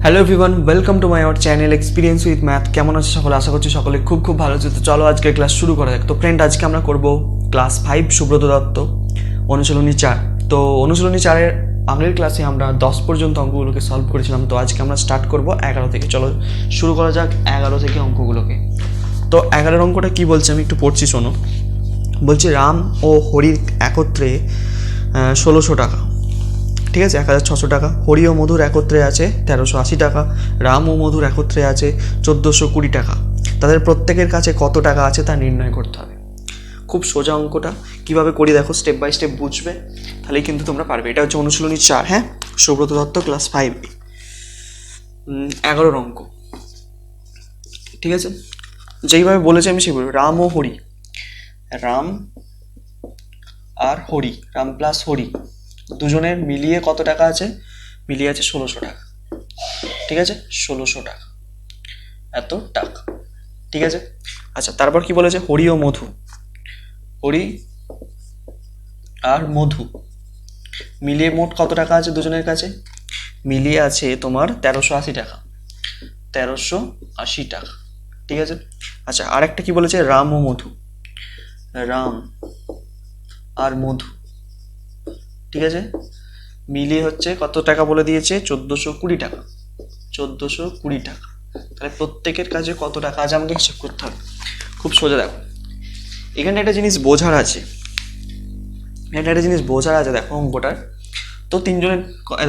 Hello everyone, welcome to my our channel experience with math. কেমন আছে সকলে? আশা করছি সকলে খুব ভালো আছে। তো চলো আজকে ক্লাস শুরু করা যাক। তো ফ্রেন্ড, আজকে আমরা করব ক্লাস 5 সুব্রত দত্ত অনুশীলনী 4। তো অনুশীলনী 4-এর আগের ক্লাসে আমরা 10 পর্যন্ত অঙ্কগুলোকে সলভ করেছিলাম। তো আজকে আমরা স্টার্ট করব 11 থেকে। চলো শুরু করা যাক 11 থেকে অঙ্কগুলোকে। তো 11 অঙ্কটা কি বলছে আমি একটু পড়ছি, শোনো। বলছে রাম ও হরির একত্রে 1600 টাকা, ঠিক আছে, 1600 টাকা। হরি ও মধুর একত্রে আছে 1380 টাকা। রাম ও মধুর একত্রে আছে 1420 টাকা। তাদের প্রত্যেকের কাছে কত টাকা আছে তা নির্ণয় করতে হবে। খুব সোজা অঙ্কটা, কিভাবে করি দেখো, স্টেপ বাই স্টেপ বুঝবে, তাহলেই কিন্তু তোমরা পারবে। এটা হচ্ছে অনুশীলনী 4, হ্যাঁ, সুব্রত দত্ত ক্লাস 5, 11 অঙ্ক, ঠিক আছে। যেইভাবে বলেছে আমি সেইভাবে। রাম ও হরি, রাম আর হরি, রাম প্লাস হরি, দুজনের মিলিয়ে কত টাকা আছে? মিলিয়ে আছে 1600 টাকা, ঠিক আছে, 1600 টাকা, এত টাকা, ঠিক আছে। আচ্ছা, তারপর কি বলেছে? হরি ও মধু, হরি আর মধু মিলিয়ে মোট কত টাকা আছে দুজনের কাছে? মিলিয়ে আছে তোমার 1380 টাকা, 1380 টাকা, ঠিক আছে। আচ্ছা, আরেকটা কি বলেছে? রাম ও মধু, রাম আর মধু, ঠিক আছে, মিলিয়ে হচ্ছে কত টাকা বলে দিয়েছে? 1420 টাকা, 1420 টাকা। তাহলে প্রত্যেকের কাছে কত টাকা আছে আমাকে হিসাব করতে হবে। খুব সোজা। দেখো, এখানে একটা জিনিস বোঝার আছে, দেখো অঙ্কটার। তো তিনজনের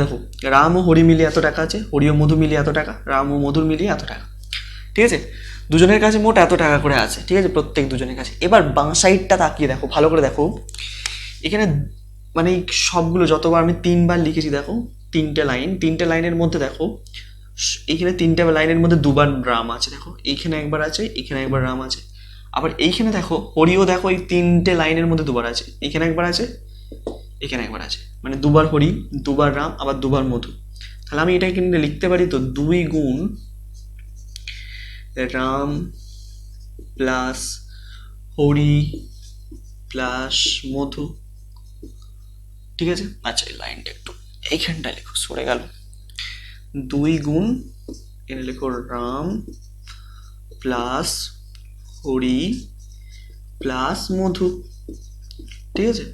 দেখো, রাম ও হরি মিলিয়ে এত টাকা আছে, হরি ও মধু মিলিয়ে এত টাকা, রাম ও মধুর মিলিয়ে এত টাকা, ঠিক আছে। দুজনের কাছে মোট এত টাকা করে আছে, ঠিক আছে, প্রত্যেক দুজনের কাছে। এবার বাঁ সাইডটা তাকিয়ে দেখো, ভালো করে দেখো। এখানে মানে সবগুলো যতবার আমি 3বার লিখেছি, দেখো তিনটে লাইনের মধ্যে দেখো, এইখানে 3টে লাইনের মধ্যে 2বার রাম আছে। দেখো, এইখানে একবার আছে, এখানে একবার রাম আছে। আবার এইখানে দেখো হরিও, দেখো এই 3টে লাইনের মধ্যে 2বার আছে, এখানে একবার আছে, এখানে একবার আছে। মানে 2বার হরি, 2বার রাম, আবার 2বার মধু। তাহলে আমি এটা কিন্তু লিখতে পারি তো 2 গুণ রাম প্লাস হরি প্লাস মধু, ঠিক আছে। আচ্ছা, এই লাইনটা একটু এইখানটায় লেখো, সরে গেল। 2 গুণ, এখানে লেখো রাম প্লাস হরি প্লাস মধু, ঠিক আছে,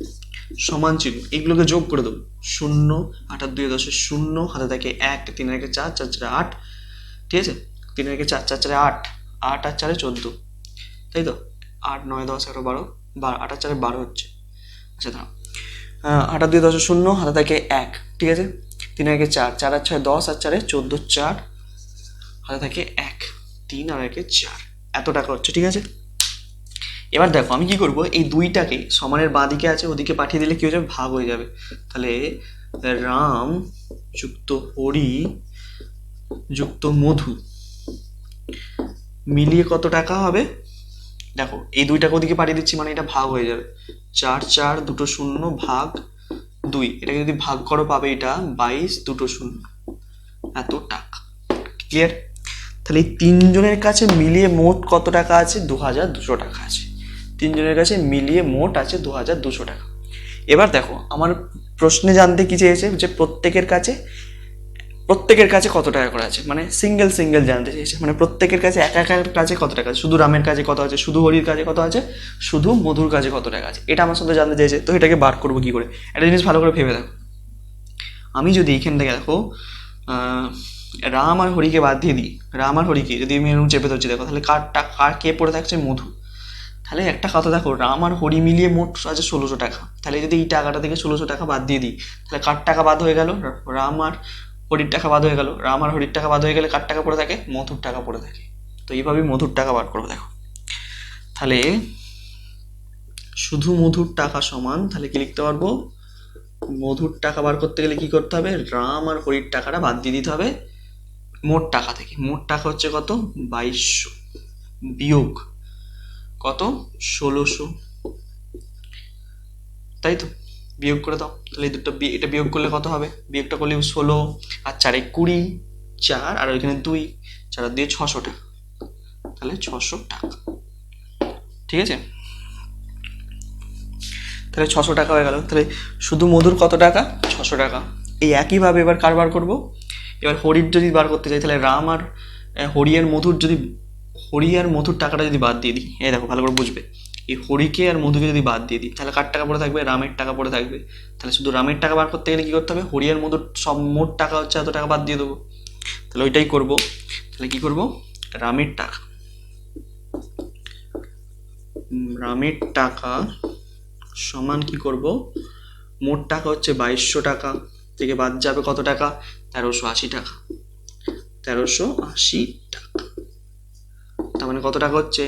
সমান চিহ্ন। এইগুলোকে যোগ করে দেবো। 0, 8 আর 2 10, 0, হাতে থাকে 1, 3 আর 1 4, 4 4 8, ঠিক আছে, 3 আর 1 4, 4 4 8, 8 আর 4 14, তাই তো। 8 9 10 11 12, 8 আর 4 12 হচ্ছে। আচ্ছা দাঁড়াও, 8 আর 2 10, 0, হাতে থাকে 1, ঠিক আছে, 3 আর 1 4, 4 আর 6 10, আর 4 14, 4, হাতে থাকে 1, 3 আর 1 4, এত টাকা হচ্ছে, ঠিক আছে। এবার দেখো আমি কি করব, এই 2টাকে সমানের বাঁ দিকে আছে, ওদিকে পাঠিয়ে দিলে কি হয়ে যাবে? ভাগ হয়ে যাবে। তাহলে রাম যুক্ত হরি যুক্ত মধু মিলিয়ে কত টাকা হবে? দেখো, এই 2টাকে ওদিকে পাঠিয়ে দিচ্ছি, মানে এটা ভাগ হয়ে যাবে। 4 4 2 0 ভাগ 2, এটাকে যদি ভাগ করো পাবে এটা 22 2 0, এত টাকা। ক্লিয়ার? তাহলে এই তিনজনের কাছে মিলিয়ে মোট কত টাকা আছে? 2200 টাকা আছে। তিনজনের কাছে মিলিয়ে মোট আছে 2200 টাকা। এবার দেখো, আমার প্রশ্নে জানতে কি চেয়েছে যে প্রত্যেকের কাছে কত টাকা করে আছে, মানে সিঙ্গেল জানতে চেয়েছে। মানে প্রত্যেকের কাছে একার কাছে কত টাকা আছে, শুধু রামের কাছে কত আছে, শুধু হরির কাছে কত আছে, শুধু মধুর কাছে কত টাকা আছে, এটা আমার সাথে জানতে চেয়েছে। তো এটাকে বার করবো কি করে? একটা জিনিস ভালো করে ভেবে দেখো। আমি যদি এখান থেকে দেখো রাম আর হরিকে বাদ দিয়ে দিই, রাম আর হরিকে যদি আমি এরকম চেপে ধরছি, দেখো তাহলে কার কে পড়ে থাকছে? মধু। তাহলে একটা কথা দেখো, রাম আর হরি মিলিয়ে মোট আছে 1600 টাকা। তাহলে যদি এই টাকাটা থেকে 1600 টাকা বাদ দিয়ে দিই, তাহলে কার টাকা বাদ হয়ে গেল? রাম আর হরির টাকা বাদ হয়ে গেল। রাম আর হরির টাকা বাদ হয়ে গেলে কার টাকা পড়ে থাকে? মধুর টাকা পড়ে থাকে। তো এইভাবেই মধুর টাকা বার করবো। দেখো, তাহলে শুধু মধুর টাকা সমান, তাহলে কি লিখতে পারবো? মধুর টাকা বার করতে গেলে কি করতে হবে? রাম আর হরির টাকাটা বাদ দিয়ে দিতে হবে মোট টাকা থেকে। মোট টাকা হচ্ছে কত? 2200 বিয়োগ কত? 1600, তাই তো। বিয়োগ করে দাও। তাহলে এই দুটো, এটা বিয়োগ করলে কত হবে? বিয়োগটা করলে 16 আর 4 20, 4 আর ওইখানে 2, 4 দিয়ে 600 টাকা। তাহলে 600 টাকা, ঠিক আছে। তাহলে 600 টাকা হয়ে গেল। তাহলে শুধু মধুর কত টাকা? 600 টাকা। এই একইভাবে এবার কারবার করব, এবার হরির যদি বার করতে চাই তাহলে রাম আর হরি আর মধুর যদি হরি আর মধুর টাকাটা যদি বাদ দিয়ে দিই, এই দেখো ভালো করে বুঝবে, এই হরিকে আর মধুকে যদি বাদ দিয়ে দিই তাহলে কার টাকা পড়ে থাকবে? রামের টাকা পড়ে থাকবে। তাহলে শুধু রামের টাকা বার করতে গেলে কি করতে হবে? হরি আর মধুর সব মোট টাকা হচ্ছে এত টাকা বাদ দিয়ে দেবো। তাহলে ওইটাই করব। তাহলে কি করব? রামের টাকা, রামের টাকা সমান কি করব? মোট টাকা হচ্ছে 2200 টাকা, থেকে বাদ যাবে কত টাকা? 1380 টাকা। 1380 টাকা, তার মানে কত টাকা হচ্ছে?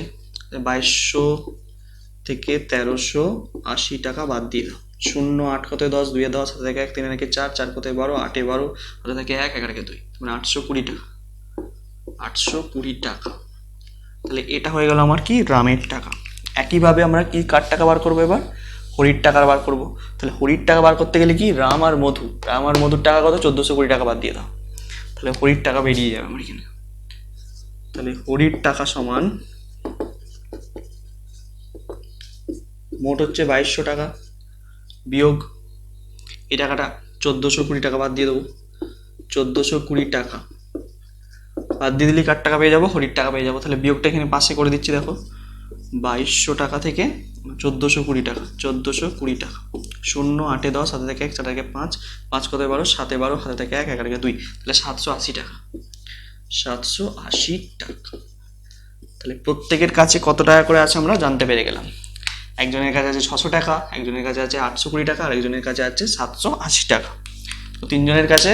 2200 থেকে 1380 টাকা বাদ দিয়ে দাও। 0 8 কত 10, 2 10, 7 থেকে 1, 3 থেকে 4, 4 কত 12, 8 12, হাতে থেকে 1, 11 থেকে 2, মানে 820 টাকা। 820 টাকা। তাহলে এটা হয়ে গেল আমার কি? রামের টাকা। একইভাবে আমরা কি কার টাকা বার করবো এবার? হরির টাকা বার করবো। তাহলে হরির টাকা বার করতে গেলে কি? রাম আর মধুর টাকা কত? 1420 টাকা বাদ দিয়ে দাও। তাহলে হরির টাকা বেরিয়ে যাবে আমার এখানে। তাহলে হরির টাকা সমান মোট হচ্ছে 2200 টাকা বিয়োগ এই টাকাটা 1420 টাকা বাদ দিয়ে দেবো। 1420 টাকা বাদ দিয়ে দিলে কার টাকা পেয়ে যাবো? হরির টাকা পেয়ে যাবো। তাহলে বিয়োগটা এখানে পাশে করে দিচ্ছি, দেখো 2200 টাকা থেকে 1420 টাকা, 1420 টাকা। 0 8 10, হাতে থেকে 1, 4 থেকে 5, 5 কত 12, 7 12, হাতে থেকে 1, 11 থেকে 2, তাহলে 780 টাকা। 780 টাকা। তাহলে প্রত্যেকের কাছে কত টাকা করে আছে আমরা জানতে পেরে গেলাম। একজনের কাছে আছে 600 টাকা, একজনের কাছে আছে 820 টাকা, আর একজনের কাছে আছে 780 টাকা। তো তিনজনের কাছে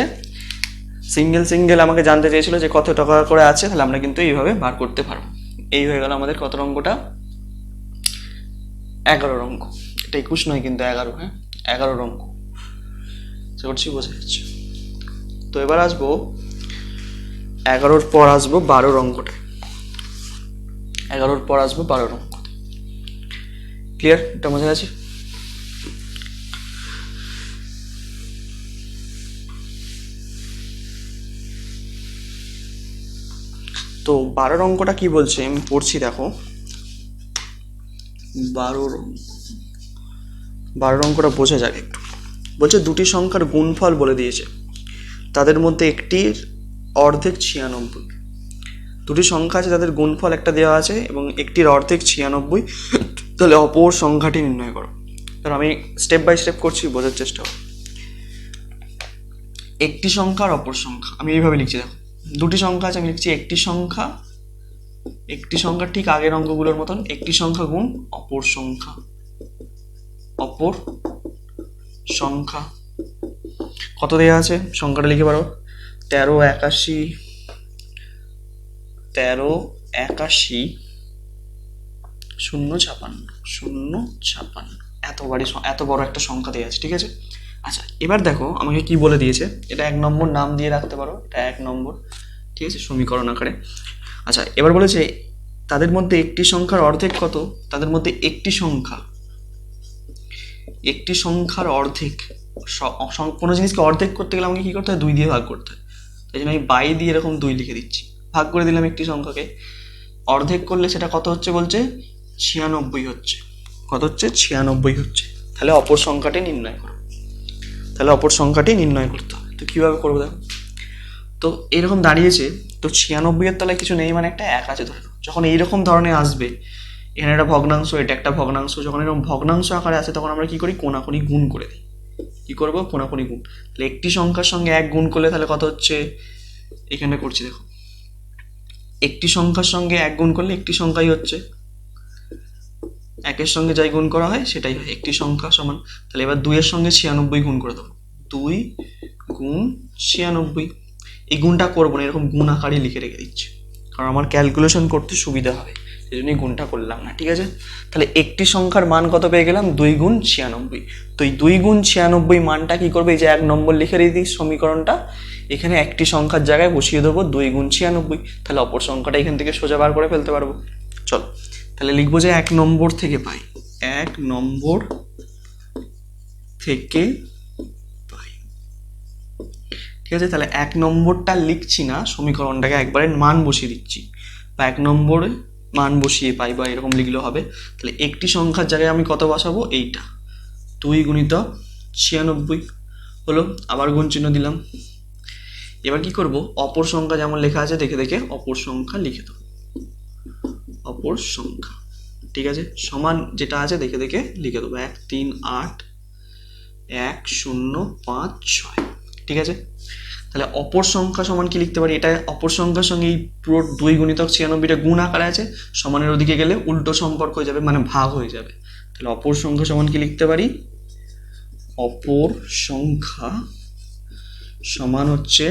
সিঙ্গেল আমাকে জানতে চেয়েছিল যে কত টাকা করে আছে, তাহলে আমরা কিন্তু এইভাবে বার করতে পারবো। এই হয়ে গেল আমাদের কত অঙ্কটা? 11 অঙ্ক। এটা 21 নয় কিন্তু 11, হ্যাঁ 11 অঙ্ক। আশা করছি বোঝা যাচ্ছে। তো এবার আসবো 11-র পর আসবো 12 অঙ্কটা। 11-র পর আসবো 12 অঙ্ক। ক্লিয়ার? এটা বোঝা গেছে? তো 12 অঙ্কটা কি বলছে আমি পড়ছি, দেখো 12 অঙ্কটা বোঝা যাক একটু। বলছে দুটি সংখ্যার গুণফল বলে দিয়েছে, তাদের মধ্যে একটির অর্ধেক 96। দুটি সংখ্যা আছে, তাদের গুণফল একটা দেওয়া আছে এবং একটির অর্ধেক 96, তাহলে অপর সংখ্যাটি নির্ণয় করো। কারণ আমি স্টেপ বাই স্টেপ করছি, বোঝার চেষ্টা করো। একটি সংখ্যা আর অপর সংখ্যা আমি এইভাবে লিখছি, দেখো দুটি সংখ্যা আছে, আমি লিখছি একটি সংখ্যা ঠিক আগের অঙ্কগুলোর মতন, একটি সংখ্যা গুণ অপর সংখ্যা। কত দেওয়া আছে সংখ্যাটা লিখে পারো? 1381 056 এত বড় একটা সংখ্যা দেওয়া আছে, ঠিক আছে? আচ্ছা এবার দেখো আমাকে কি বলে দিয়েছে, এটা 1 নম্বর নাম দিয়ে রাখতে পারো, এটা 1 নম্বর, ঠিক আছে, সমীকরণ আকারে। আচ্ছা এবার বলেছে তাদের মধ্যে একটি সংখ্যার অর্ধেক কত? তাদের মধ্যে একটি সংখ্যার অর্ধেক, কোনো জিনিসকে অর্ধেক করতে গেলে আমাকে কি করতে হয়? 2 দিয়ে ভাগ করতে হয়। তাই জন্য আমি 22 দিয়ে এরকম 2 লিখে দিচ্ছি, ভাগ করে দিলাম একটি সংখ্যাকে। অর্ধেক করলে সেটা কত হচ্ছে বলছে? 96 হচ্ছে। কত হচ্ছে? 96 হচ্ছে। তাহলে অপর সংখ্যাটি নির্ণয় করতে হবে। তো কিভাবে করবো দেখো, তো এরকম দাঁড়িয়েছে, তো 96-এর তলায় কিছু নেই, মানে একটা 1 আছে ধরে নাও। যখন এইরকম ধরনের আসবে, এখানে একটা ভগ্নাংশ, এটা একটা ভগ্নাংশ, যখন এরকম ভগ্নাংশ আকারে আসে তখন আমরা কি করি? কোনাকুনি গুণ করে দিই। কি করবো? কোনাকুনি গুণ। তাহলে একটি সংখ্যার সঙ্গে 1 গুণ করলে তাহলে কত হচ্ছে? এখানে করছি দেখো, একটি সংখ্যার সঙ্গে 1 গুণ করলে একটি সংখ্যাই হচ্ছে, 1-এর সঙ্গে যাই গুণ করা হয় সেটাই হয় একটি সংখ্যা সমান। তাহলে এবার 2-এর সঙ্গে 96 গুণ করে দেবো, 2 গুণ 96। এই গুণটা করবো না, এরকম গুণ আকারে লিখে রেখে দিচ্ছি, কারণ আমার ক্যালকুলেশন করতে সুবিধা হবে, সেই জন্যই গুণটা করলাম না, ঠিক আছে? তাহলে একটি সংখ্যার মান কত পেয়ে গেলাম? 2 গুণ 96। তো এই 2 গুণ 96 মানটা কি করবে? এই যে 1 নম্বর লিখে দিই সমীকরণটা, এখানে একটি সংখ্যার জায়গায় বসিয়ে দেবো 2 গুণ 96, তাহলে অপর সংখ্যাটা এখান থেকে সোজা বার করে ফেলতে পারবো। চলো তাহলে লিখবো যে 1 নম্বর থেকে পাই, 1 নম্বর থেকে পাই, ঠিক আছে? তাহলে 1 নম্বরটা লিখছি না, সমীকরণটাকে একবারে মান বসিয়ে দিচ্ছি, বা 1 নম্বরে মান বসিয়ে পাই, বা এরকম লিখলেও হবে। তাহলে একটি সংখ্যার জায়গায় আমি কত বসাবো? এইটা 2 গুণিতক 96 হলো, আবার গুণ চিহ্ন দিলাম। এবার কি করব, অপর সংখ্যা যেমন লেখা আছে দেখে দেখে অপর সংখ্যা লিখে দেবো, অপর সংখ্যা, ঠিক আছে, সমান যেটা আছে দেখে দেখে লিখে দেবো, 1 3 8 1 0 5 6, ঠিক আছে। তাহলে অপর সংখ্যা সমান কি লিখতে পারি, এটা অপর সংখ্যার সঙ্গে এই পুরো 2 গুণিতক 96টা গুণ আকারে আছে, সমানের ওদিকে গেলে উল্টো সম্পর্ক হয়ে যাবে, মানে ভাগ হয়ে যাবে। তাহলে অপর সংখ্যা সমান কি লিখতে পারি, অপর সংখ্যা সমান হচ্ছে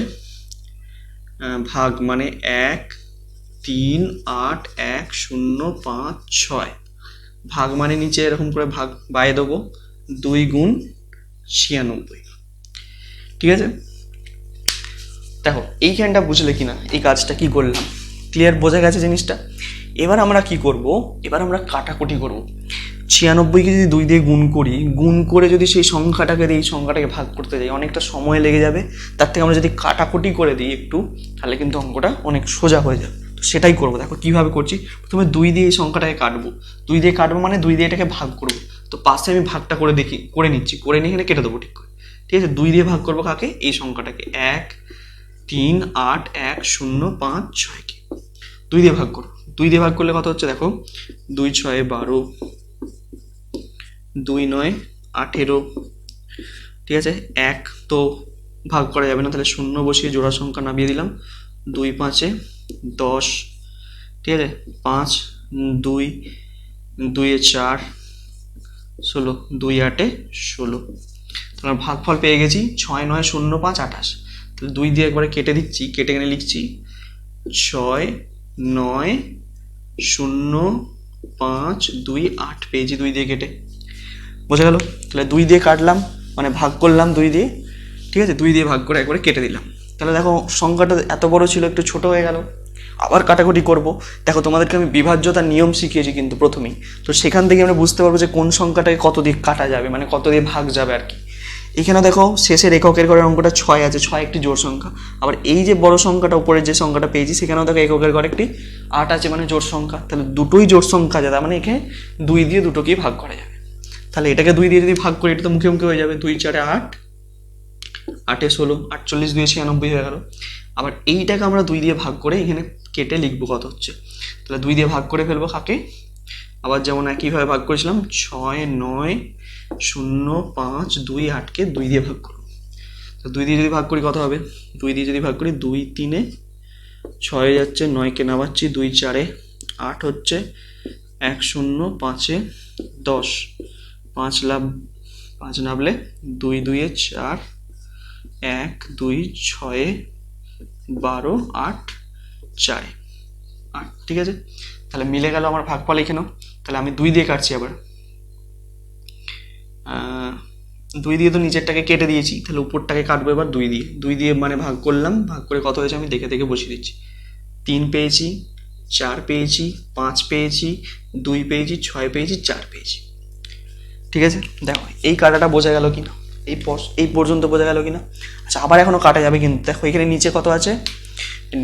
ভাগ, মানে 1 3 8 1 0 5 6, ভাগ মানে নিচে এরকম করে ভাগ বাইয়ে দেবো, 2 গুণ 96, ঠিক আছে। দেখো এইখানটা বুঝলে কিনা এই কাজটা কি করলাম, ক্লিয়ার বোঝা গেছে জিনিসটা। এবার আমরা কি করব, এবার আমরা কাটাকুটি করব। 96কে যদি 2 দিয়ে গুণ করি, গুণ করে যদি সেই সংখ্যাটাকে দিই, সংখ্যাটাকে ভাগ করতে যাই, অনেকটা সময় লেগে যাবে। তার থেকে আমরা যদি কাটাকুটি করে দিই একটু, তাহলে কিন্তু অঙ্কটা অনেক সোজা হয়ে যাবে। তো সেটাই করবো। দেখো কীভাবে করছি, প্রথমে 2 দিয়ে এই সংখ্যাটাকে কাটবো, 2 দিয়ে কাটবো মানে 2 দিয়ে এটাকে ভাগ করবো। তো পাশে আমি ভাগটা করে দেখি, করে নিচ্ছি, করে নিয়ে এখানে কেটে দেবো ঠিক করে, ঠিক আছে। 2 দিয়ে ভাগ করবো কাকে, এই সংখ্যাটাকে, 1 3 8 1 0 5 6কে 2 দিয়ে ভাগ করো। 2 দিয়ে ভাগ করলে কত হচ্ছে দেখো, 2 6 12, 2 9 18, ঠিক আছে। 1 তো ভাগ করা যাবে না, তাহলে 0 বসিয়ে জোড়া সংখ্যা নামিয়ে দিলাম, 2 5 10, ঠিক আছে। 5 2 2 4 16, 2 8 16, তাহলে ভাগফল পেয়ে গেছি 6 9 0 5 28। তাহলে 2 দিয়ে একবারে কেটে দিচ্ছি, কেটে এখানে লিখছি 6 9 0 5 2 8, পেয়েছি 2 দিয়ে কেটে, বোঝা গেল। তাহলে 2 দিয়ে কাটলাম মানে ভাগ করলাম 2 দিয়ে, ঠিক আছে, 2 দিয়ে ভাগ করে একবারে কেটে দিলাম। তাহলে দেখো সংখ্যাটা এত বড় ছিল একটু ছোট হয়ে গেল। আবার কাটাকুটি করব। দেখো তোমাদেরকে আমি বিভাজ্যতার নিয়ম শিখিয়েছি কিন্তু প্রথমেই, তো সেখান থেকে আমরা বুঝতে পারবো যে কোন সংখ্যাটাকে কত দিয়ে কাটা যাবে, মানে কত দিয়ে ভাগ যাবে আর কি। এখানে দেখো শেষের এককের ঘরে অঙ্কটা 6 আছে, 6 একটি জোড় সংখ্যা। আবার এই যে বড় সংখ্যাটা উপরে যে সংখ্যাটা পেয়েছি সেখানেও দেখো এককের ঘরে একটি 8 আছে, মানে জোড় সংখ্যা। তাহলে দুটোই জোড় সংখ্যা আছে, তার মানে এখানে 2 দিয়ে দুটোকেই ভাগ করা যাবে। তাহলে এটাকে 2 দিয়ে যদি ভাগ করি, এটা তো মুখে মুখে হয়ে যাবে, 2 4 8 8 16, 48 2 96 হয়ে গেল। আবার এইটাকে আমরা 2 দিয়ে ভাগ করে এখানে কেটে লিখবো কত হচ্ছে। তাহলে 2 দিয়ে ভাগ করে ফেলবো কাকে, আবার যেমন একইভাবে ভাগ করেছিলাম, 6 9 0 5 2 8কে 2 দিয়ে ভাগ করবো। তো 2 দিয়ে যদি ভাগ করি কত হবে, 2 দিয়ে যদি ভাগ করি, 2 3 6 যাচ্ছে, 9কে নামাচ্ছি, 2 4 8 হচ্ছে, 1 0 5 10, 5 নামলে 2 2 4 1 2 6 12 8 4 8, ঠিক আছে। তাহলে মিলে গেল আমার ভাগফল এখানেও। তাহলে আমি 2 দিয়ে কাটছি, আবার 2 দিয়ে তো নিচেরটাকে কেটে দিয়েছি, তাহলে উপরটাকে কাটবো এবার 2 দিয়ে। 2 দিয়ে মানে ভাগ করলাম, ভাগ করে কত হয়েছে আমি দেখে দেখে বসিয়ে দিচ্ছি। 3 পেয়েছি, 4 পেয়েছি, 5 পেয়েছি, 2 পেয়েছি, 6 পেয়েছি, 4 পেয়েছি, ঠিক আছে। দেখো এই কাটাটা বোঝা গেল কিনা, এই পর্যন্ত বোঝা গেল কিনা। আচ্ছা আবার এখনো কাটা যাবে কিন্তু। দেখো এখানে নিচে কত আছে,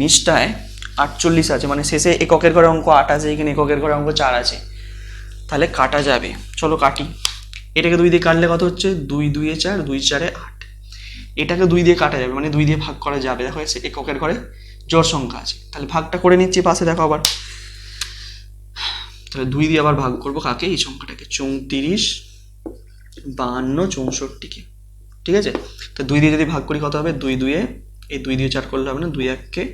নিচটায় 48 আছে, মানে শেষে এককের ঘরে অঙ্ক 8 আছে, এখানে এককের ঘরে অঙ্ক 4 আছে, তাহলে কাটা যাবে। চলো কাটি। এটাকে 2 দিয়ে কাটলে কত হচ্ছে, 2 2 4 2 4 8, এটাকে 2 দিয়ে কাটা যাবে, মানে 2 দিয়ে ভাগ করা যাবে। দেখো এককের ঘরে জোড় সংখ্যা আছে, তাহলে ভাগটা করে নিচ্ছি পাশে। দেখো আবার তাহলে 2 দিয়ে আবার ভাগ করবো কাকে, এই সংখ্যাটাকে, 34 52 64কে, ঠিক আছে। তো 2 দিয়ে যদি ভাগ করি কত হবে, 2 2 এই 2 দিয়ে 4 করলে হবে না, 2 1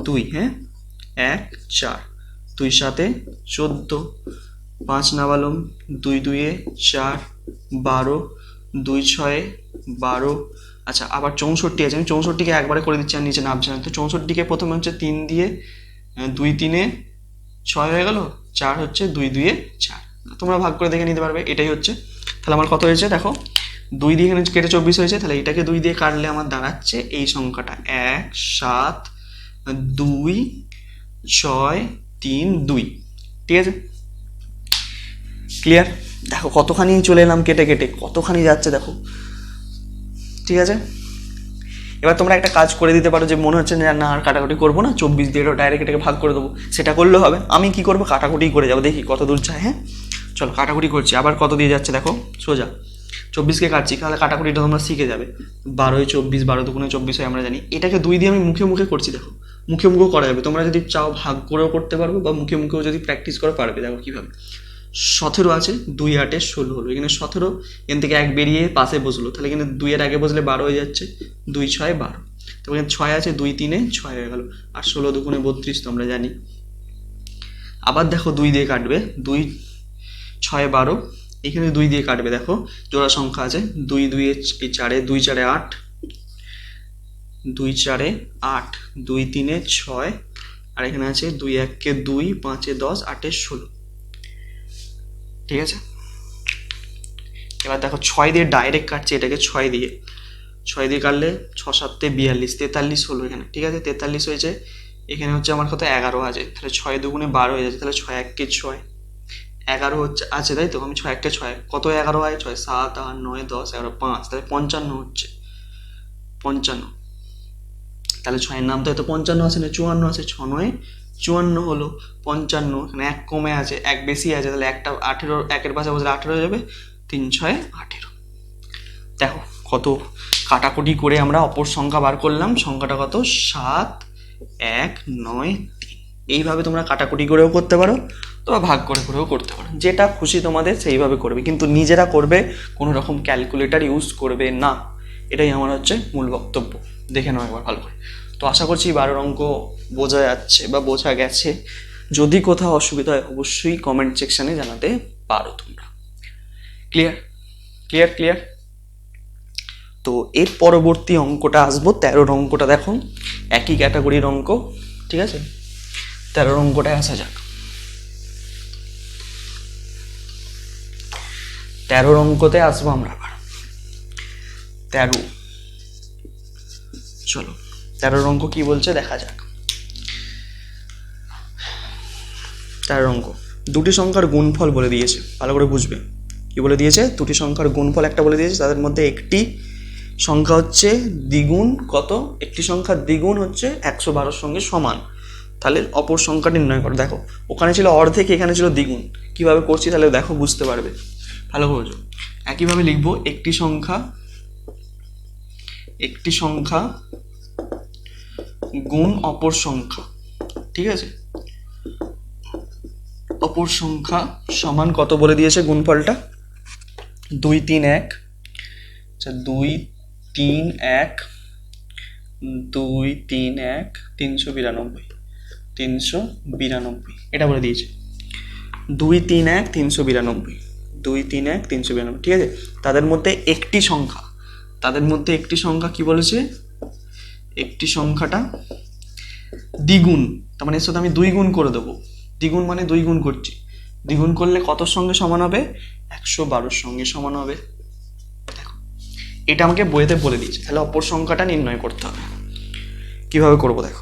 2, হ্যাঁ 1 4, 2 7 14, 5 নামালাম, 2 2 4 12, 2 6 12। আচ্ছা আবার 64 আছে, আমি 64কে একবারে করে দিচ্ছি আর নিচে নামছে না। তো 64কে প্রথমে হচ্ছে 3 দিয়ে, 2 3 6 হয়ে গেল, 4 হচ্ছে, 2 2 4, তোমরা ভাগ করে দেখে নিতে পারবে, এটাই হচ্ছে। তাহলে আমার কত হয়েছে দেখো, 2 দিয়ে এখানে কেটে 24 হয়েছে, তাহলে এটাকে 2 দিয়ে কাটলে আমার দাঁড়াচ্ছে এই সংখ্যাটা, 1 7 2 6 3 2, ঠিক আছে, ক্লিয়ার। দেখো কতখানি চলে এলাম কেটে কেটে, কতখানি যাচ্ছে দেখো, ঠিক আছে। এবার তোমরা একটা কাজ করে দিতে পারো, যে মনে হচ্ছে না আর কাটাকুটি করবো না, 24 দিয়ে ডাইরেক্ট এটাকে ভাগ করে দেবো, সেটা করলেও হবে। আমি কি করবো, কাটাকুটি করে যাবো, দেখি কত দূর যায়। হ্যাঁ চলো কাটাকুটি করছি। আবার কত দিয়ে যাচ্ছে দেখো, সোজা 24কে কাটছি, তাহলে কাটাকুটিটা তোমরা শিখে যাবে। 12 24, 12 দুগুণে 24 হয় আমরা জানি। এটাকে 2 দিয়ে আমি মুখে মুখে করছি, দেখো মুখে মুখেও করা যাবে, তোমরা যদি চাও ভাগ করেও করতে পারবে বা মুখে মুখেও যদি প্র্যাকটিস করে পারবে। দেখো কীভাবে, 17 আছে, 2 8 16 হলো, এখানে 17, এখান থেকে 1 বেরিয়ে পাশে বসলো, তাহলে এখানে 2 এর আগে বসলে 12 হয়ে যাচ্ছে, 2 6 12, তারপর এখানে 6 আছে, 2 3 6 হয়ে গেল, আর 16 দুগুণে 32 তো আমরা জানি। আবার দেখো 2 দিয়ে কাটবে, 2 6 12, এখানে 2 দিয়ে কাটবে, দেখো জোড়া সংখ্যা আছে, 2 2 4, 2 4 8, 2 4 8, 2 3 6, আর এখানে আছে 2 1 2, 5 10, 8 16, ঠিক আছে। এবার দেখো 6 দিয়ে ডাইরেক্ট কাটছে, এটাকে 6 দিয়ে কাটলে 6 7 42, 43 হলো এখানে, ঠিক আছে, 43 হয়েছে। এখানে হচ্ছে আমার কত 11 আছে, তাহলে 6 দুগুণে 12 হয়ে যাচ্ছে, তাহলে 6 1 6, 11 হচ্ছে আছে, তাই তো, আমি 6 1 6, কত 11 হয়, 6 7 8 9 10 11 5, তাহলে 55 হচ্ছে, 55, তাহলে 6 এর নাম তো হয়তো 55 আছে না, 54 আছে, 6 9 54 হলো, 55, এখানে 1 কমে আছে, 1 বেশি আছে, তাহলে একটা 18, 1-এর পাশে বসলে 18 হয়ে যাবে, 3 6 18। দেখো কত কাটাকুটি করে আমরা অপর সংখ্যা বার করলাম, সংখ্যাটা কত 7 1 9 3। এইভাবে তোমরা কাটাকুটি করেও করতে পারো, তোমরা ভাগ করে করেও করতে পারো, যেটা খুশি তোমাদের সেইভাবে করবে, কিন্তু নিজেরা করবে, কোনো রকম ক্যালকুলেটর ইউজ করবে না, এটাই আমার হচ্ছে মূল বক্তব্য। দেখে নাও একবার ভালো করে। তো আশা করছি 12 অঙ্ক বোঝা যাচ্ছে বা বোঝা গেছে। যদি কোথাও অসুবিধা হয় অবশ্যই কমেন্ট সেকশানে জানাতে পারো তোমরা। Clear clear clear. তো এর পরবর্তী অঙ্কটা আসবো, 13 অঙ্কটা। দেখো একই ক্যাটাগরির অঙ্ক, ঠিক আছে, 13 অঙ্কটায় আসা যাক। 13 অঙ্কতে আসবো আমরা আবার। 13, চলো 13 অঙ্ক কি বলছে দেখা যাক। 13 অঙ্ক, দুটি সংখ্যার গুণফল বলে দিয়েছে, ভালো করে বুঝবে কি বলে দিয়েছে। দুটি সংখ্যার গুণফল একটা বলে দিয়েছে, তাদের মধ্যে একটি সংখ্যা হচ্ছে দ্বিগুণ কত, একটি সংখ্যার দ্বিগুণ হচ্ছে 112 সঙ্গে সমান, তাহলে অপর সংখ্যা নির্ণয় করো। দেখো ওখানে ছিল অর্ধেক, এখানে ছিল দ্বিগুণ, কিভাবে করছি তাহলে দেখো বুঝতে পারবে, ভালো করে বোঝো। একইভাবে লিখবো একটি সংখ্যা গুণ অপর সংখ্যা, ঠিক আছে, অপর সংখ্যা সমান কত বলে দিয়েছে গুণফলটা 2 3 1, আচ্ছা 2 3 1, 2 3 1 392, এটা বলে দিয়েছে 2 3 1 392, 2 3 1 392, ঠিক আছে। তাদের মধ্যে একটি সংখ্যা কি বলেছে, একটি সংখ্যাটা দ্বিগুণ, তার মানে এর সাথে আমি 2 গুণ করে দেবো, দ্বিগুণ মানে 2 গুণ করছি, দ্বিগুণ করলে কত সঙ্গে সমান হবে 112 সঙ্গে সমান হবে। দেখো এটা আমাকে বইতে বলে দিয়েছে, তাহলে অপর সংখ্যাটা নির্ণয় করতে হবে। কিভাবে করবো দেখো,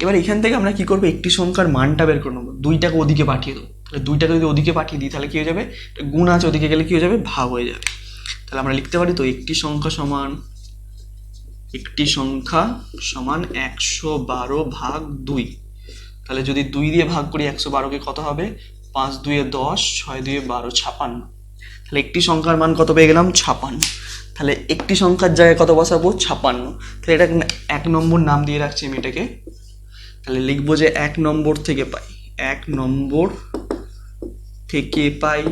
এবার এখান থেকে আমরা কি করবো, একটি সংখ্যার মানটা বের করে নেবো, 2টাকে ওদিকে পাঠিয়ে দেবো, তাহলে 2টাকে যদি ওদিকে পাঠিয়ে দিই তাহলে কি হয়ে যাবে, গুণ আছে ওদিকে গেলে কি হয়ে যাবে, ভাগ হয়ে যাবে। তাহলে আমরা লিখতে পারি তো একটি সংখ্যা সমান 112 ভাগ 2, তাহলে যদি 2 দিয়ে ভাগ করি 112কে কত হবে, 5 2 10, 6 2 12, 56। তাহলে একটি সংখ্যার মান কত পেয়ে গেলাম 56, তাহলে একটি সংখ্যার জায়গায় কত বসাবো 56, তাহলে এটা 1 নম্বর নাম দিয়ে রাখছি আমি এটাকে। তাহলে লিখবো যে 1 নম্বর থেকে পাই,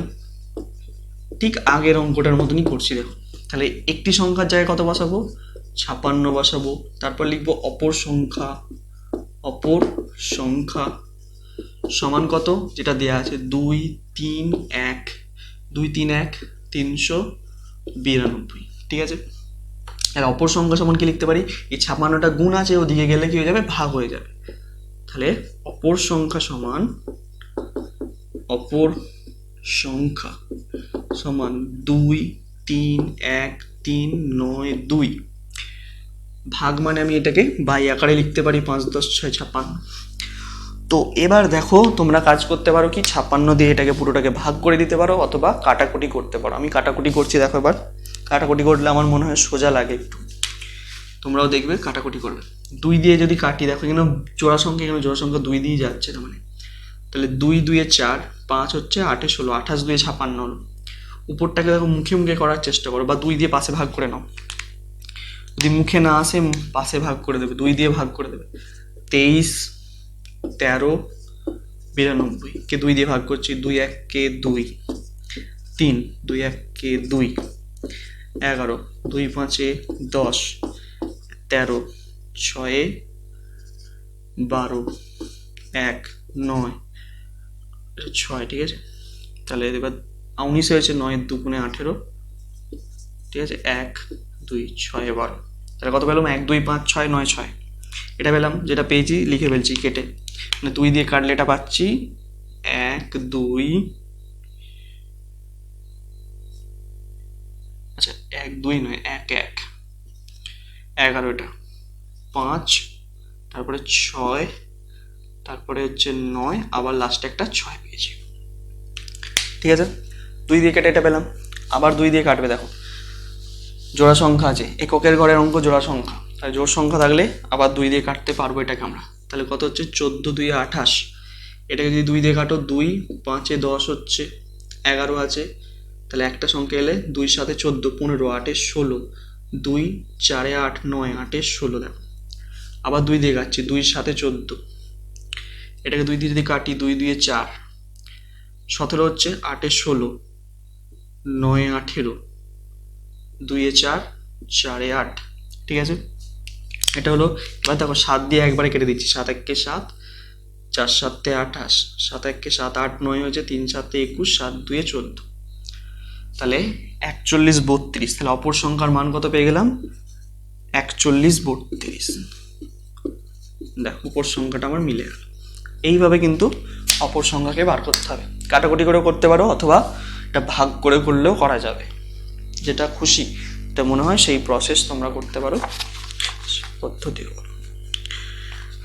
ঠিক আগের অঙ্কটার মতনই করছি দেখো। তাহলে একটি সংখ্যার জায়গায় কত বসাবো 56 বসাবো, তারপর লিখবো অপর সংখ্যা সমান কত, যেটা দেয়া আছে 2 3 1 392, ঠিক আছে। তাহলে অপর সংখ্যা সমান কি লিখতে পারি, এই 56টা গুণ আছে ওদিকে গেলে কি হয়ে যাবে, ভাগ হয়ে যাবে। তাহলে অপর সংখ্যা সমান 2 3 1 3 9 2, ভাগ মানে আমি এটাকে বাই আকারে লিখতে পারি 5 10 6 56। তো এবার দেখো তোমরা কাজ করতে পারো কি, 56 দিয়ে এটাকে পুরোটাকে ভাগ করে দিতে পারো, অথবা কাটাকুটি করতে পারো। আমি কাটাকুটি করছি, দেখো এবার কাটাকুটি করলে আমার মনে হয় সোজা লাগে একটু, তোমরাও দেখবে কাটাকুটি করবে। 2 দিয়ে যদি কাটি, দেখো এখানে জোড়া সংখ্যা 2 দিয়ে যাচ্ছে, তার মানে তাহলে 2 2 4, 5 হচ্ছে 8 16, 28 2 56 হলো, উপরটাকে দেখো মুখে মুখে করার চেষ্টা করো, বা 2 দিয়ে পাশে ভাগ করে নাও। যদি মুখে না আসে পাশে ভাগ করে দেবে, 2 দিয়ে ভাগ করে দেবে। 23, 13, 92 কে 2 দিয়ে ভাগ করছি, 2 1 কে 2, 3, 2 1 কে 2, 11, 2 5 10, 13, 6 12, 1 9 6, ঠিক আছে। তাহলে এবার 19 হয়েছে, 9 2 18, ঠিক আছে। 1 2 6 12, তাহলে কত পেলাম? 1 2 5 6 9 6, এটা পেলাম। যেটা পেয়েছি লিখে ফেলছি কেটে, মানে 2 দিয়ে কাটলে এটা পাচ্ছি 1 2, আচ্ছা 1 2 নয় 1 1, 11 এটা 5, তারপরে 6, তারপরে হচ্ছে 9, আবার লাস্টে একটা 6 পেয়েছি, ঠিক আছে। 2 দিয়ে কেটে এটা পেলাম, আবার 2 দিয়ে কাটবে। দেখো জোড়া সংখ্যা আছে, এককের ঘরের অঙ্ক জোড়া সংখ্যা, তাই জোড় সংখ্যা থাকলে আবার 2 দিয়ে কাটতে পারবো এটাকে আমরা। তাহলে কত হচ্ছে? 14 2 28, এটাকে যদি 2 দিয়ে কাটো 2 5 10 হচ্ছে, 11 আছে, তাহলে একটা সংখ্যা এলে 2 7 14 15 8 16, 2 4 8 9 8 16, দেখো আবার 2 দিয়ে কাটছি, 2 7 14, এটাকে 2 দিয়ে যদি কাটি 2 2 4, 17 হচ্ছে, 8 16, 9 18, 2 4 4 8, ঠিক আছে। এটা হলো। এবার দেখো 7 দিয়ে একবারে কেটে দিচ্ছি, 7 1 কে 7, 4 7 28, 7 1 কে 7 8 9 হয়েছে, 3 7 21, 7 2 14, তাহলে 41 32, তাহলে অপর সংখ্যার মান কত পেয়ে গেলাম? 41 32। দেখো উপর সংখ্যাটা আমার মিলে গেল। এইভাবে কিন্তু অপর সংখ্যাকে বার করতে হবে, কাটাকুটি করেও করতে পারো, অথবা এটা ভাগ করে করলেও করা যাবে, যেটা খুশি এটা মনে হয় সেই প্রসেস তোমরা করতে পারো, পদ্ধতি।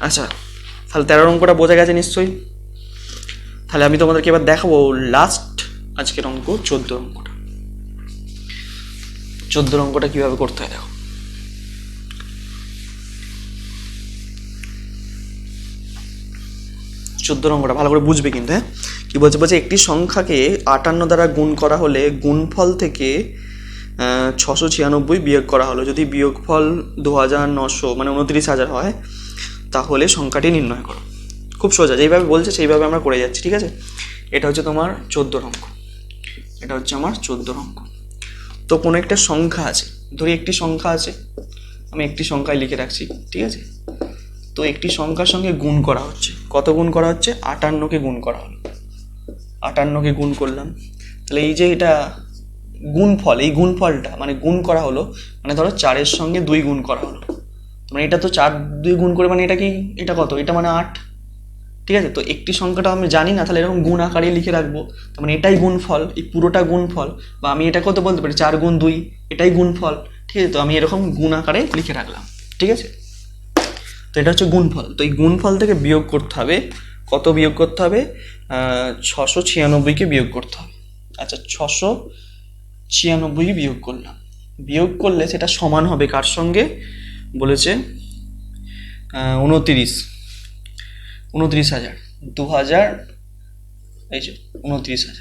আচ্ছা তাহলে 13 অঙ্কটা বোঝা গেছে নিশ্চয়ই। তাহলে আমি তোমাদেরকে এবার দেখাবো লাস্ট আজকের অঙ্ক 14 অঙ্কটা। 14 অঙ্কটা কিভাবে করতে হয় দেখো। 14 অঙ্কটা ভালো করে বুঝবে কিন্তু, হ্যাঁ। কি বলছে? বলছে একটি সংখ্যাকে 58 দ্বারা গুণ করা হলে গুণফল থেকে 696 বিয়োগ করা হলো। যদি বিয়োগফল 2900 মানে 29,000 হয়, তাহলে সংখ্যাটি নির্ণয় করো। খুব সোজা, যেইভাবে বলছে সেইভাবে আমরা করে যাচ্ছি, ঠিক আছে। এটা হচ্ছে তোমার 14 অঙ্ক, এটা হচ্ছে আমার 14 অঙ্ক। তো কোনো একটা সংখ্যা আছে, ধরি একটি সংখ্যা আছে, আমি একটি সংখ্যায় লিখে রাখছি, ঠিক আছে। তো একটি সংখ্যার সঙ্গে গুণ করা হচ্ছে, কত গুণ করা হচ্ছে? 58কে গুণ করা হলো, 58কে গুণ করলাম। তাহলে এই যে এটা গুণফল, এই গুণফলটা মানে গুণ করা হলো, মানে ধরো 4-এর সঙ্গে 2 গুণ করা হলো, মানে এটা তো 4 2 গুণ করে মানে এটা কি, এটা কত? এটা মানে 8, ঠিক আছে। তো একটি সংখ্যাটা আমি জানি না, তাহলে এরকম গুণ আকারে লিখে রাখবো, তার মানে এটাই গুণফল, এই পুরোটা গুণফল। বা আমি এটা কত বলতে পারি? 4 গুণ 2, এটাই গুণফল, ঠিক আছে। তো আমি এরকম গুণ আকারে লিখে রাখলাম, ঠিক আছে। তো এটা হচ্ছে গুণফল। তো এই গুণফল থেকে বিয়োগ করতে হবে, কত বিয়োগ করতে হবে? 696কে বিয়োগ করতে হবে। আচ্ছা 696 বিয়োগ করলাম, বিয়োগ করলে সেটা সমান হবে কার সঙ্গে? বলেছে 29,000, 2000, এই যে 29,000,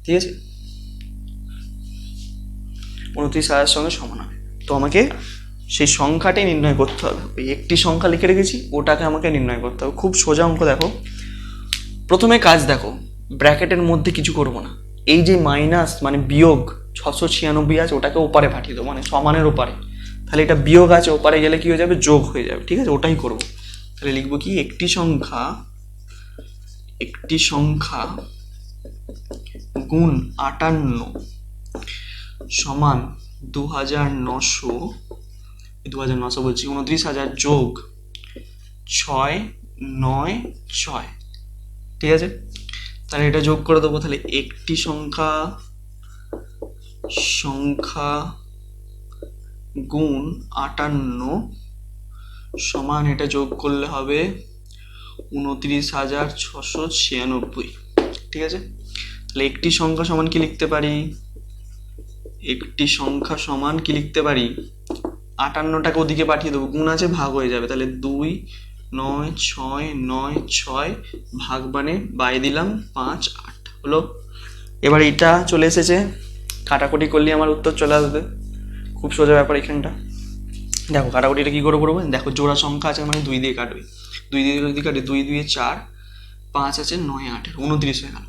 ঠিক আছে। 29,000 সঙ্গে সমান হবে। তো আমাকে সেই সংখ্যাটাই নির্ণয় করতে হবে। ওই একটি সংখ্যা লিখে রেখেছি, ওটাকে আমাকে নির্ণয় করতে হবে। খুব সোজা অঙ্ক। দেখো প্রথমে কাজ দেখো, ব্র্যাকেটের মধ্যে কিছু করবো না, এই যে মাইনাস মানে বিয়োগ 696 আছে, ওটাকে ওপারে পাঠিয়ে দেবো, মানে সমানের ওপারে। তাহলে এটা বিয়োগ আছে, ওপারে গেলে কি হয়ে যাবে? যোগ হয়ে যাবে, ঠিক আছে। ওটাই করবো। তাহলে লিখবো কি? একটি সংখ্যা গুণ 58 সমান 2900, 2900 বলছি, 29,000 যোগ 696, ঠিক আছে। তাহলে এটা যোগ করে দেবো। তাহলে একটি সংখ্যা গুণ 58 সমান, এটা যোগ করলে হবে 29,696, ঠিক আছে। তাহলে একটি সংখ্যা সমান কি লিখতে পারি? একটি সংখ্যা সমান কি লিখতে পারি? 58টাকে ওদিকে পাঠিয়ে দেবো, গুণ আছে, ভাগ হয়ে যাবে। তাহলে 2 9 6 9 6 ভাগ মানে বাই দিলাম 5 8 হলো। এবার এইটা চলে এসেছে, কাটাকুটি করলে আমার উত্তর চলে আসবে। খুব সোজা ব্যাপার এখানটা। দেখো কাটাকুটিটা কী করে করবো, দেখো জোড়া সংখ্যা আছে মানে 2 দিয়ে কাটবে, 2 দিয়ে যদি কাটে 2 2 4, 5 আছে 9 8 29 হয়ে গেল।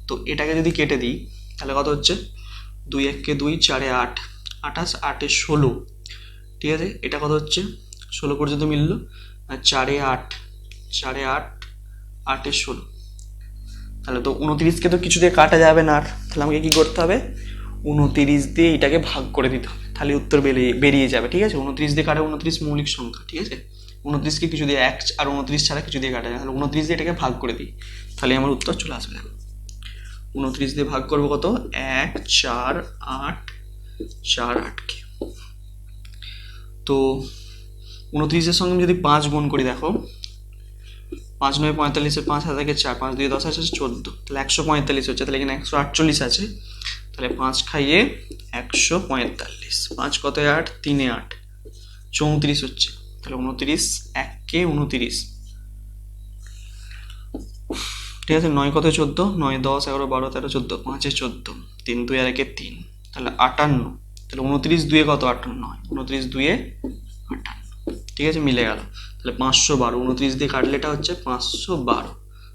তো এটাকে যদি কেটে দিই তাহলে কত হচ্ছে, 2 1 কে 2, 4 এ 8, 28, 8 এ 16, ঠিক আছে। এটা কত হচ্ছে, 16 পর্যন্ত মিললো। আর 4 এ 8, 4 এ 8, 8 এ 16, তাহলে তো 29কে তো কিছু দিয়ে কাটা যাবে না আর, তাহলে আমাকে কি করতে হবে, 29 দিয়ে এটাকে ভাগ করে দিতে হবে, তাহলে উত্তর বেরিয়ে যাবে, ঠিক আছে। 29 দিয়ে কাটা, 29 মৌলিক সংখ্যা, ঠিক আছে। 29কে কিছু দিয়ে 1 আর 29 ছাড়া কিছু দিয়ে কাটা যায়, তাহলে 29 দিয়ে এটাকে ভাগ করে দিই, তাহলে আমার উত্তর চলে আসবে। দেখো 29 দিয়ে ভাগ করবো কত, 1 4 8, 4 8কে। তো 29-এর সঙ্গে যদি 5 গুণ করি, দেখো 5 9 45, 5 হাতে 4, 5 2 10 আছে 14, তাহলে 145 হচ্ছে, তাহলে এখানে 148 আছে, তাহলে 5 খাইয়ে 145, 5 কত 8, 3 এ 8, 34 হচ্ছে, তাহলে 29 1 কে 29, ঠিক আছে। 9 কত 14, 9 10 11 12 13 14, 5 এ 14, 3 2 আর 1 এ 3, তাহলে 58, তাহলে 29 2 এ কত 58, 29 2 এ 58, ঠিক আছে, মিলে গেল। তাহলে 512, 29 দিয়ে কাটলে এটা হচ্ছে 512,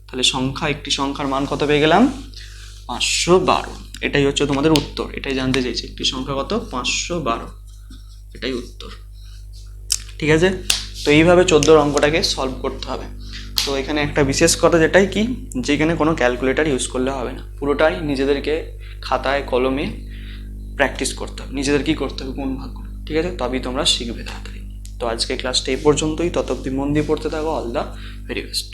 তাহলে সংখ্যা, একটি সংখ্যার মান কত পেয়ে গেলাম, 512। এটাই হচ্ছে তোমাদের উত্তর, এটাই জানতে চাইছি, একটি সংখ্যা কত, 512, এটাই উত্তর, ঠিক আছে। তো এইভাবে 14 অঙ্কটাকে সলভ করতে হবে। তো এখানে একটা বিশেষ কথা যেটাই কি, যেখানে কোনো ক্যালকুলেটার ইউজ করলে হবে না, পুরোটাই নিজেদেরকে খাতায় কলমে প্র্যাকটিস করতে হবে, নিজেদের কি করতে হবে কোন ভাগগুলো, ঠিক আছে, তবেই তোমরা শিখবে তাড়াতাড়ি। তো আজকে ক্লাসটা এই পর্যন্তই, তত অব্দি মন দিয়ে পড়তে থাকো। All the very best.